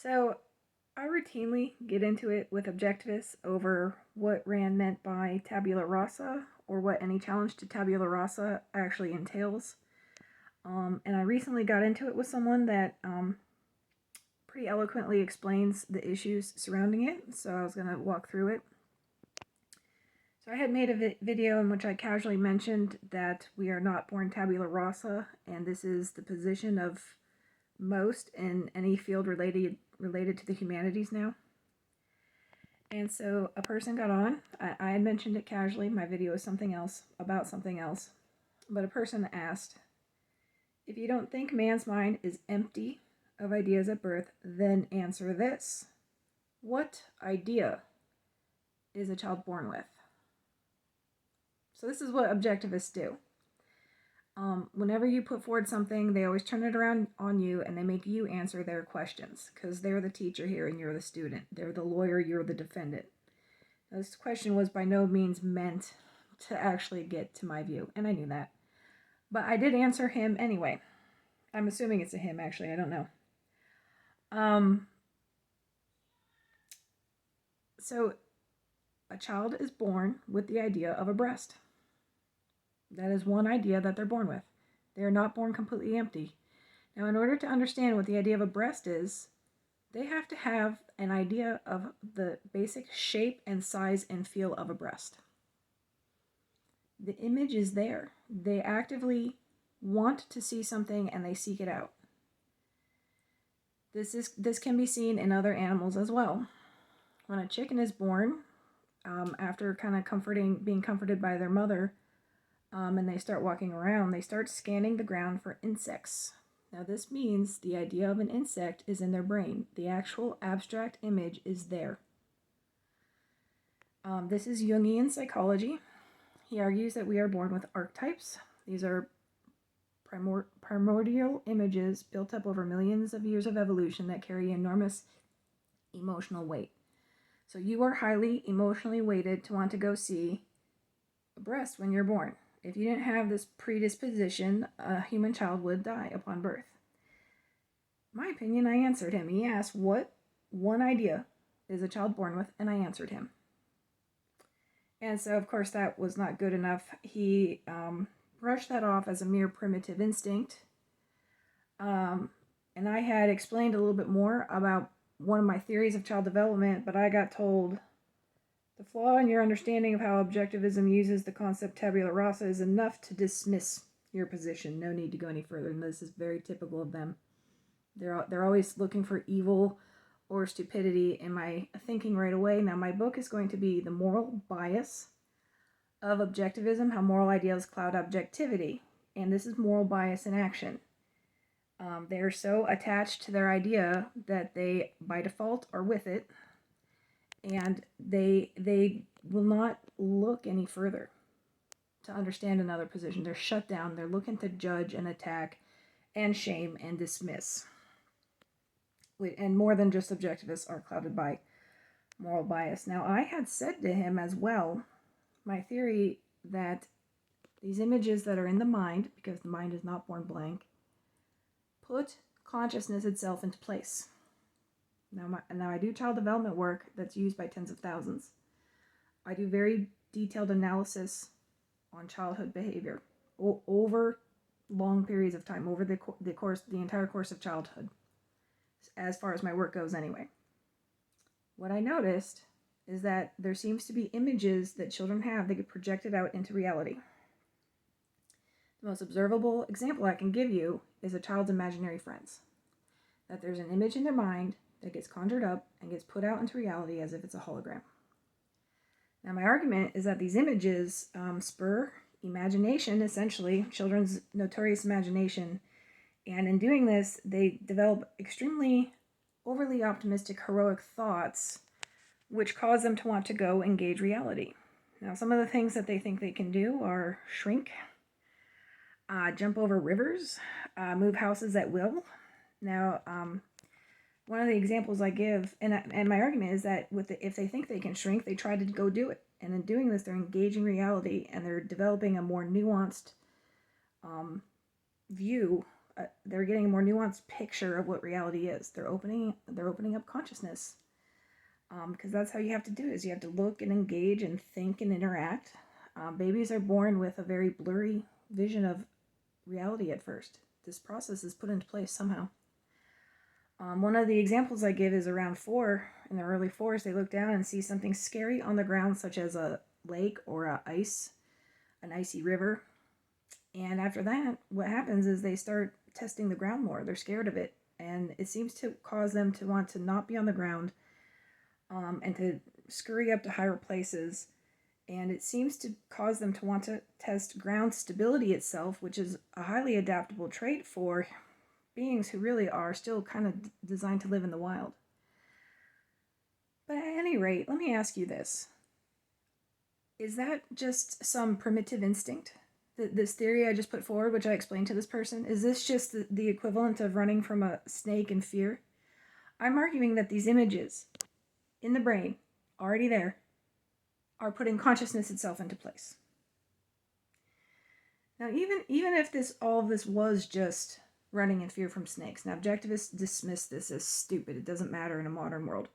So I routinely get into it with objectivists over what Rand meant by tabula rasa or what any challenge to tabula rasa actually entails. And I recently got into it with someone that pretty eloquently explains the issues surrounding it, so I was going to walk through it. So I had made a video in which I casually mentioned that we are not born tabula rasa, and this is the position of most in any field related to the humanities now. And so a person got on. I had mentioned it casually. My video is something else, about something else. But a person asked, if you don't think man's mind is empty of ideas at birth, then answer this. What idea is a child born with? So this is what objectivists do. Whenever you put forward something, they always turn it around on you and they make you answer their questions because they're the teacher here and you're the student. They're the lawyer, you're the defendant. Now, this question was by no means meant to actually get to my view, and I knew that. But I did answer him anyway. I'm assuming it's a him, actually. I don't know. So a child is born with the idea of a breast. That is one idea that they're born with. They are not born completely empty. Now, in order to understand what the idea of a breast is, they have to have an idea of the basic shape and size and feel of a breast. The image is there. They actively want to see something and they seek it out. This can be seen in other animals as well. When a chicken is born, after kind of being comforted by their mother, and they start walking around, they start scanning the ground for insects. Now this means the idea of an insect is in their brain. The actual abstract image is there. This is Jungian psychology. He argues that we are born with archetypes. These are primordial images built up over millions of years of evolution that carry enormous emotional weight. So you are highly emotionally weighted to want to go see a breast when you're born. If you didn't have this predisposition, a human child would die upon birth. My opinion, I answered him. He asked what one idea is a child born with, and I answered him. And so, of course, that was not good enough. He brushed that off as a mere primitive instinct. And I had explained a little bit more about one of my theories of child development, but I got told, the flaw in your understanding of how objectivism uses the concept tabula rasa is enough to dismiss your position. No need to go any further, and this is very typical of them. They're always looking for evil or stupidity in my thinking right away. Now, my book is going to be The Moral Bias of Objectivism, How Moral Ideals Cloud Objectivity, and this is moral bias in action. They are so attached to their idea that they, by default, are with it, and they will not look any further to understand another position. They're shut down. They're looking to judge and attack and shame and dismiss. And more than just objectivists are clouded by moral bias. Now, I had said to him as well, my theory that these images that are in the mind, because the mind is not born blank, put consciousness itself into place. Now I do child development work that's used by tens of thousands. I do very detailed analysis on childhood behavior over long periods of time, over the entire course of childhood, as far as my work goes anyway. What I noticed is that there seems to be images that children have that get projected out into reality. The most observable example I can give you is a child's imaginary friends. That there's an image in their mind that gets conjured up and gets put out into reality as if it's a hologram. Now, my argument is that these images spur imagination, essentially, children's notorious imagination, and in doing this, they develop extremely overly optimistic, heroic thoughts, which cause them to want to go engage reality. Now, some of the things that they think they can do are shrink, jump over rivers, move houses at will. Now, one of the examples I give, and my argument is that if they think they can shrink, they try to go do it. And in doing this, they're engaging reality and they're developing a more nuanced view they're getting a more nuanced picture of what reality is. They're opening up consciousness, because that's how you have to do it. Is you have to look and engage and think and interact. Babies are born with a very blurry vision of reality at first. This process is put into place somehow. One of the examples I give is around 4, in the early 4s, they look down and see something scary on the ground, such as a lake or an icy river. And after that, what happens is they start testing the ground more. They're scared of it. And it seems to cause them to want to not be on the ground, and to scurry up to higher places. And it seems to cause them to want to test ground stability itself, which is a highly adaptable trait for beings who really are still kind of designed to live in the wild. But at any rate, let me ask you this. Is that just some primitive instinct? This theory I just put forward, which I explained to this person, is this just the equivalent of running from a snake in fear? I'm arguing that these images in the brain, already there, are putting consciousness itself into place. Now, even if all of this was just running in fear from snakes, now objectivists dismiss this as stupid. It doesn't matter in a modern world.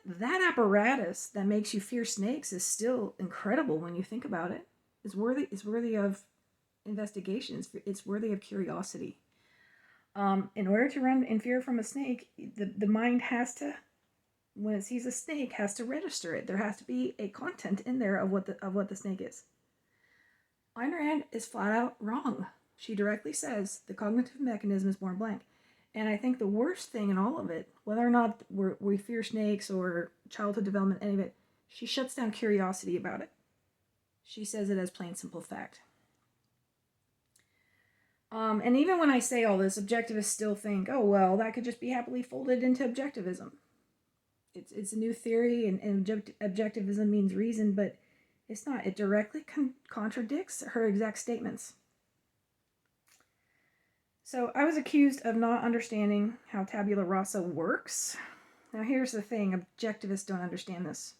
That apparatus that makes you fear snakes is still incredible when you think about it. It's worthy of investigation. It's worthy of curiosity. In order to run in fear from a snake, the mind has to, when it sees a snake, has to register it. There has to be a content in there of what the snake is. Ayn Rand is flat out wrong. She directly says the cognitive mechanism is born blank. And I think the worst thing in all of it, whether or not we fear snakes or childhood development, any of it, she shuts down curiosity about it. She says it as plain simple fact. And even when I say all this, objectivists still think, oh, well, that could just be happily folded into objectivism. It's a new theory, and objectivism means reason, but it's not. It directly contradicts her exact statements. So I was accused of not understanding how tabula rasa works. Now here's the thing, objectivists don't understand this.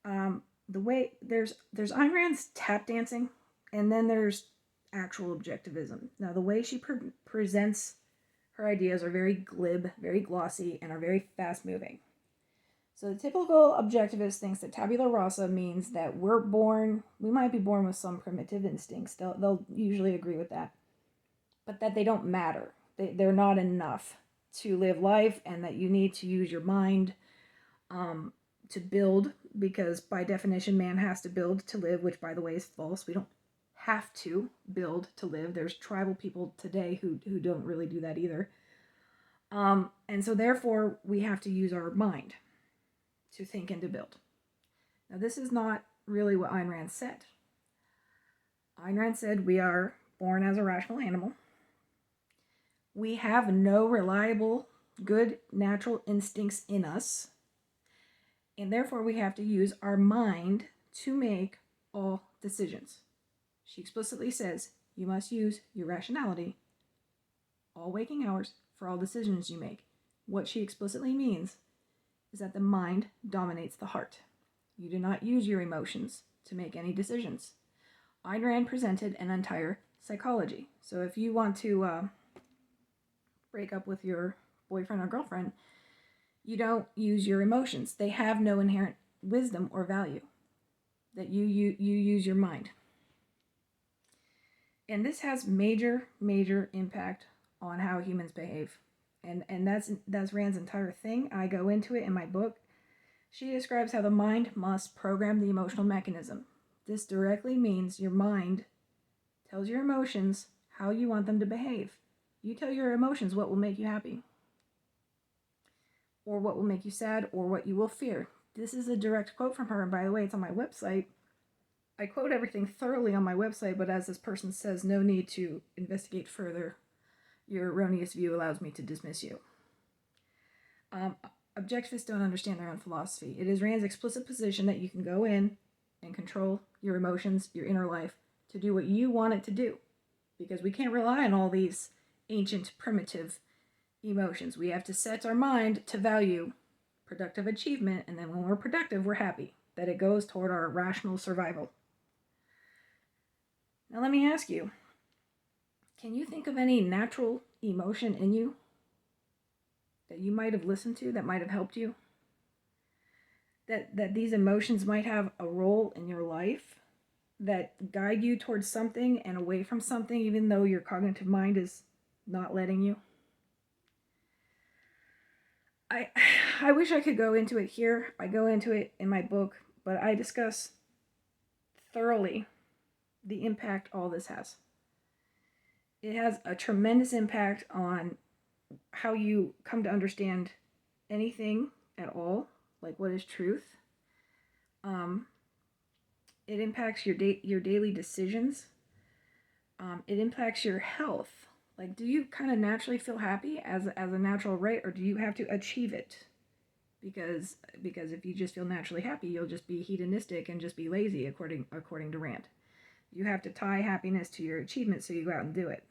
The way there's Ayn Rand's tap dancing, and then there's actual objectivism. Now the way she presents her ideas are very glib, very glossy, and are very fast moving. So the typical objectivist thinks that tabula rasa means that we might be born with some primitive instincts. They'll usually agree with that. But that they don't matter. They're not enough to live life, and that you need to use your mind to build, because by definition man has to build to live, which by the way is false. We don't have to build to live. There's tribal people today who don't really do that either. And so therefore we have to use our mind to think and to build. Now this is not really what Ayn Rand said. Ayn Rand said we are born as a rational animal. We have no reliable, good, natural instincts in us. And therefore we have to use our mind to make all decisions. She explicitly says you must use your rationality all waking hours for all decisions you make. What she explicitly means is that the mind dominates the heart. You do not use your emotions to make any decisions. Ayn Rand presented an entire psychology. So if you want to break up with your boyfriend or girlfriend, you don't use your emotions. They have no inherent wisdom or value. That you use your mind. And this has major impact on how humans behave. And that's Rand's entire thing. I go into it in my book. She describes how the mind must program the emotional mechanism. This directly means your mind tells your emotions how you want them to behave. You tell your emotions what will make you happy, or what will make you sad, or what you will fear. This is a direct quote from her, and by the way, it's on my website. I quote everything thoroughly on my website, but as this person says, no need to investigate further. Your erroneous view allows me to dismiss you. Objectivists don't understand their own philosophy. It is Rand's explicit position that you can go in and control your emotions, your inner life, to do what you want it to do. Because we can't rely on all these ancient, primitive emotions. We have to set our mind to value productive achievement, and then when we're productive, we're happy. That it goes toward our rational survival. Now let me ask you, Can you think of any natural emotion in you that you might have listened to that might have helped you? That these emotions might have a role in your life that guide you towards something and away from something, even though your cognitive mind is not letting you? I wish I could go into it here. I go into it in my book, but I discuss thoroughly the impact all this has. It has a tremendous impact on how you come to understand anything at all, like what is truth. It impacts your daily decisions. It impacts your health. Like, do you kind of naturally feel happy as a natural right, or do you have to achieve it? Because if you just feel naturally happy, you'll just be hedonistic and just be lazy, according to Rand. You have to tie happiness to your achievement, so you go out and do it.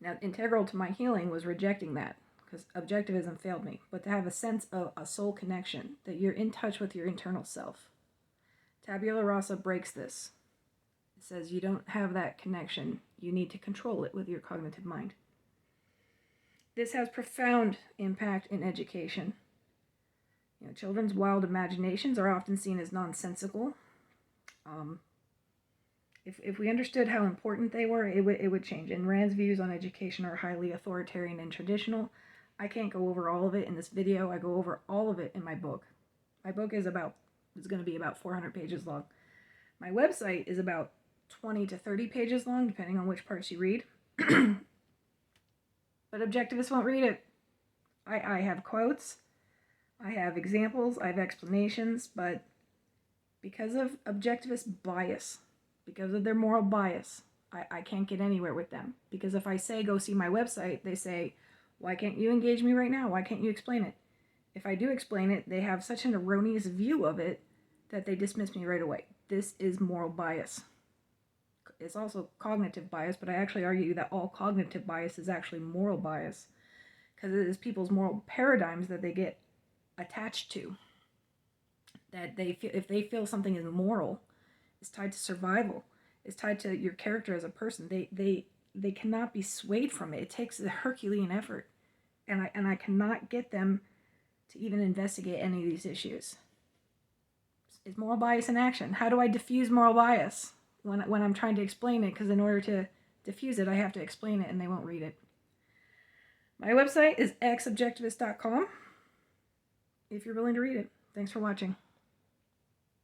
Now, integral to my healing was rejecting that, because objectivism failed me, but to have a sense of a soul connection, that you're in touch with your internal self. Tabula rasa breaks this. It says you don't have that connection. You need to control it with your cognitive mind. This has profound impact in education. Children's wild imaginations are often seen as nonsensical. If we understood how important they were, it would change. And Rand's views on education are highly authoritarian and traditional. I can't go over all of it in this video. I go over all of it in my book. My book is going to be about 400 pages long. My website is about 20 to 30 pages long, depending on which parts you read. But objectivists won't read it. I have quotes, I have examples, I have explanations, but because of objectivist bias, because of their moral bias, I can't get anywhere with them. Because if I say, go see my website, they say, why can't you engage me right now? Why can't you explain it? If I do explain it, they have such an erroneous view of it that they dismiss me right away. This is moral bias. It's also cognitive bias, but I actually argue that all cognitive bias is actually moral bias, because it is people's moral paradigms that they get attached to. That they feel, if they feel something is moral, it's tied to survival, it's tied to your character as a person. They cannot be swayed from it. It takes a Herculean effort, and I cannot get them to even investigate any of these issues. Is moral bias in action? How do I diffuse moral bias when I'm trying to explain it? Because in order to diffuse it, I have to explain it, and they won't read it. My website is Ex-Objectivist.com if you're willing to read it. Thanks for watching.